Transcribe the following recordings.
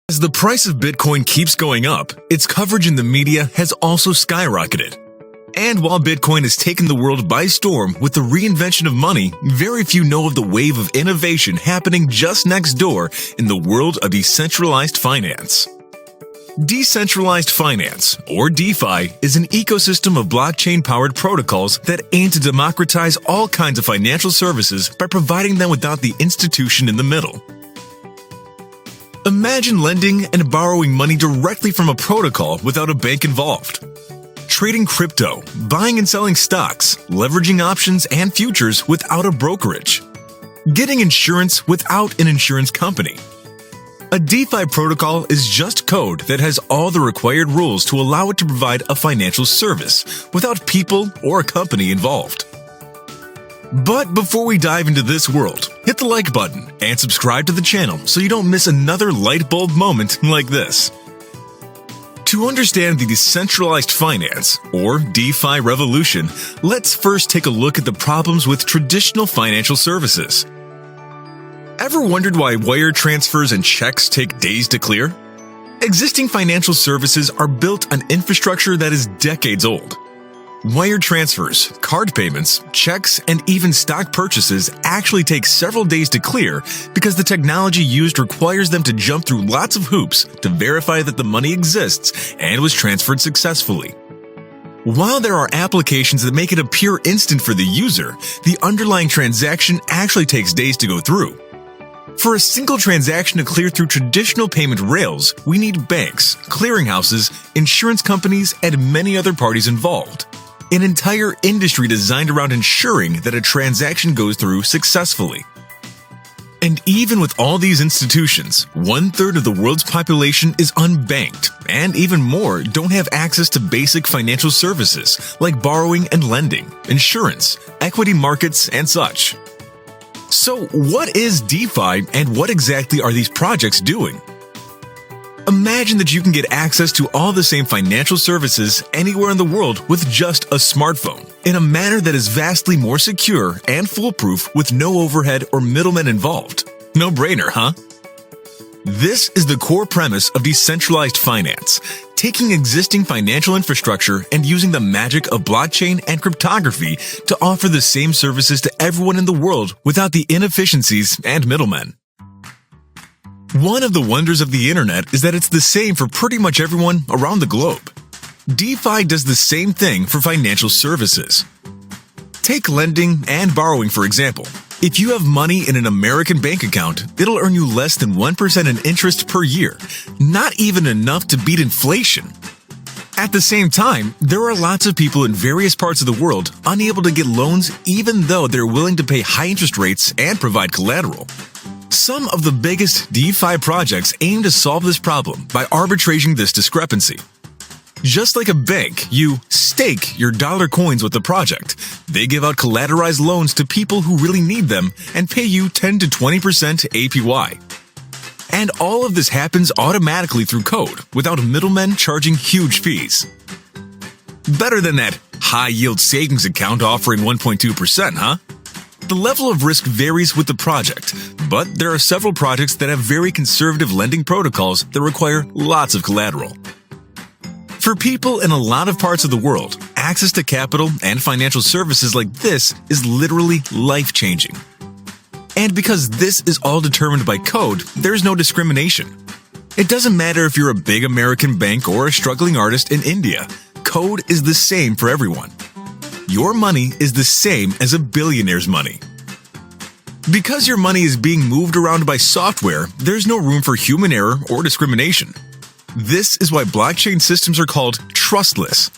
As the price of Bitcoin keeps going up, its coverage in the media has also skyrocketed. And while Bitcoin has taken the world by storm with the reinvention of money, very few know of the wave of innovation happening just next door in the world of decentralized finance. Decentralized finance, or DeFi, is an ecosystem of blockchain-powered protocols that aim to democratize all kinds of financial services by providing them without the institution in the middle. Imagine lending and borrowing money directly from a protocol without a bank involved. Trading crypto, buying and selling stocks, leveraging options and futures without a brokerage. Getting insurance without an insurance company. A DeFi protocol is just code that has all the required rules to allow it to provide a financial service without people or a company involved. But before we dive into this world, hit the like button and subscribe to the channel so you don't miss another light bulb moment like this. To understand the decentralized finance, or DeFi revolution, let's first take a look at the problems with traditional financial services. Ever wondered why wire transfers and checks take days to clear? Existing financial services are built on infrastructure that is decades old. Wire transfers, card payments, checks, and even stock purchases actually take several days to clear because the technology used requires them to jump through lots of hoops to verify that the money exists and was transferred successfully. While there are applications that make it appear instant for the user, the underlying transaction actually takes days to go through. For a single transaction to clear through traditional payment rails, we need banks, clearinghouses, insurance companies, and many other parties involved. An entire industry designed around ensuring that a transaction goes through successfully. And even with all these institutions, 1/3 of the world's population is unbanked, and even more don't have access to basic financial services like borrowing and lending, insurance, equity markets, and such. So what is DeFi and what exactly are these projects doing? Imagine that you can get access to all the same financial services anywhere in the world with just a smartphone, in a manner that is vastly more secure and foolproof with no overhead or middlemen involved. No brainer, huh? This is the core premise of decentralized finance, taking existing financial infrastructure and using the magic of blockchain and cryptography to offer the same services to everyone in the world without the inefficiencies and middlemen. One of the wonders of the internet is that it's the same for pretty much everyone around the globe. DeFi does the same thing for financial services. Take lending and borrowing, for example. If you have money in an American bank account, it'll earn you less than 1% in interest per year, not even enough to beat inflation. At the same time, there are lots of people in various parts of the world unable to get loans even though they're willing to pay high interest rates and provide collateral. Some of the biggest DeFi projects aim to solve this problem by arbitraging this discrepancy. Just like a bank, you stake your dollar coins with the project. They give out collateralized loans to people who really need them and pay you 10 to 20% APY. And all of this happens automatically through code, without middlemen charging huge fees. Better than that high-yield savings account offering 1.2%, huh? The level of risk varies with the project, but there are several projects that have very conservative lending protocols that require lots of collateral. For people in a lot of parts of the world, access to capital and financial services like this is literally life-changing. And because this is all determined by code, there's no discrimination. It doesn't matter if you're a big American bank or a struggling artist in India, code is the same for everyone. Your money is the same as a billionaire's money. Because your money is being moved around by software, there's no room for human error or discrimination. This is why blockchain systems are called trustless.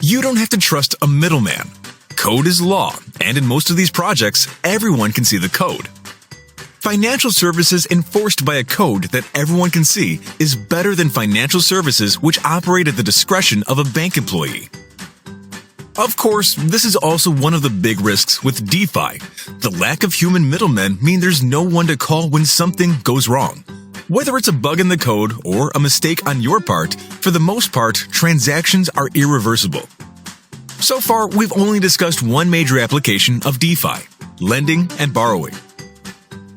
You don't have to trust a middleman. Code is law, and in most of these projects, everyone can see the code. Financial services enforced by a code that everyone can see is better than financial services which operate at the discretion of a bank employee. Of course, this is also one of the big risks with DeFi. The lack of human middlemen mean there's no one to call when something goes wrong. Whether it's a bug in the code or a mistake on your part, for the most part, transactions are irreversible. So far, we've only discussed one major application of DeFi: lending and borrowing.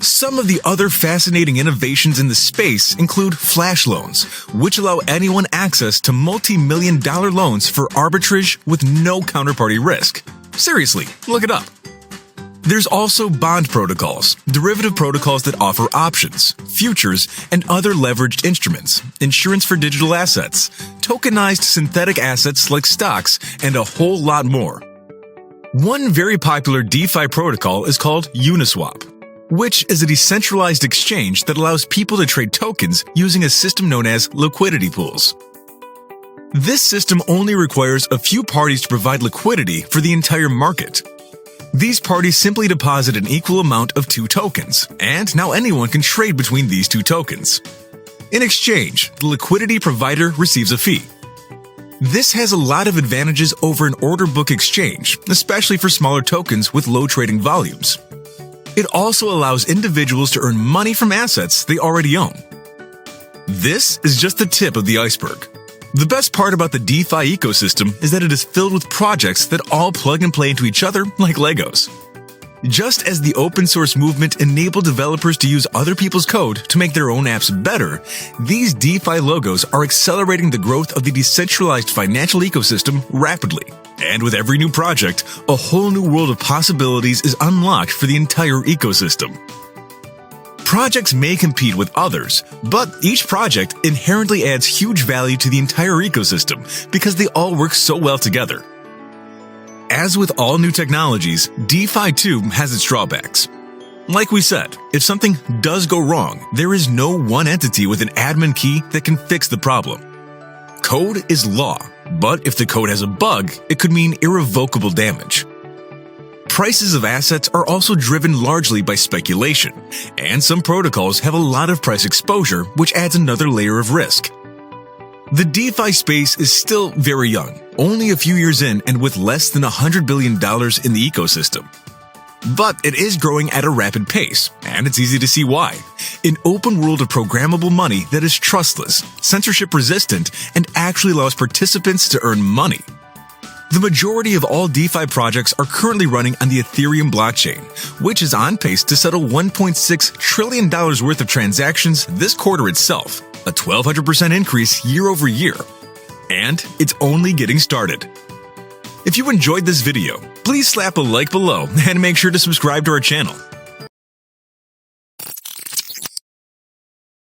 Some of the other fascinating innovations in the space include flash loans, which allow anyone access to multi-million-dollar loans for arbitrage with no counterparty risk. Seriously, look it up. There's also bond protocols, derivative protocols that offer options, futures, and other leveraged instruments, insurance for digital assets, tokenized synthetic assets like stocks, and a whole lot more. One very popular DeFi protocol is called Uniswap, which is a decentralized exchange that allows people to trade tokens using a system known as liquidity pools. This system only requires a few parties to provide liquidity for the entire market. These parties simply deposit an equal amount of two tokens, and now anyone can trade between these two tokens. In exchange, the liquidity provider receives a fee. This has a lot of advantages over an order book exchange, especially for smaller tokens with low trading volumes. It also allows individuals to earn money from assets they already own. This is just the tip of the iceberg. The best part about the DeFi ecosystem is that it is filled with projects that all plug and play into each other like Legos. Just as the open source movement enabled developers to use other people's code to make their own apps better, these DeFi logos are accelerating the growth of the decentralized financial ecosystem rapidly. And with every new project, a whole new world of possibilities is unlocked for the entire ecosystem. Projects may compete with others, but each project inherently adds huge value to the entire ecosystem because they all work so well together. As with all new technologies, DeFi too has its drawbacks. Like we said, if something does go wrong, there is no one entity with an admin key that can fix the problem. Code is law, but if the code has a bug, it could mean irrevocable damage. Prices of assets are also driven largely by speculation, and some protocols have a lot of price exposure, which adds another layer of risk. The DeFi space is still very young, only a few years in and with less than $100 billion in the ecosystem. But it is growing at a rapid pace, and it's easy to see why. An open world of programmable money that is trustless, censorship-resistant, and actually allows participants to earn money. The majority of all DeFi projects are currently running on the Ethereum blockchain, which is on pace to settle $1.6 trillion worth of transactions this quarter itself, a 1,200% increase year over year. And it's only getting started. If you enjoyed this video, please slap a like below and make sure to subscribe to our channel.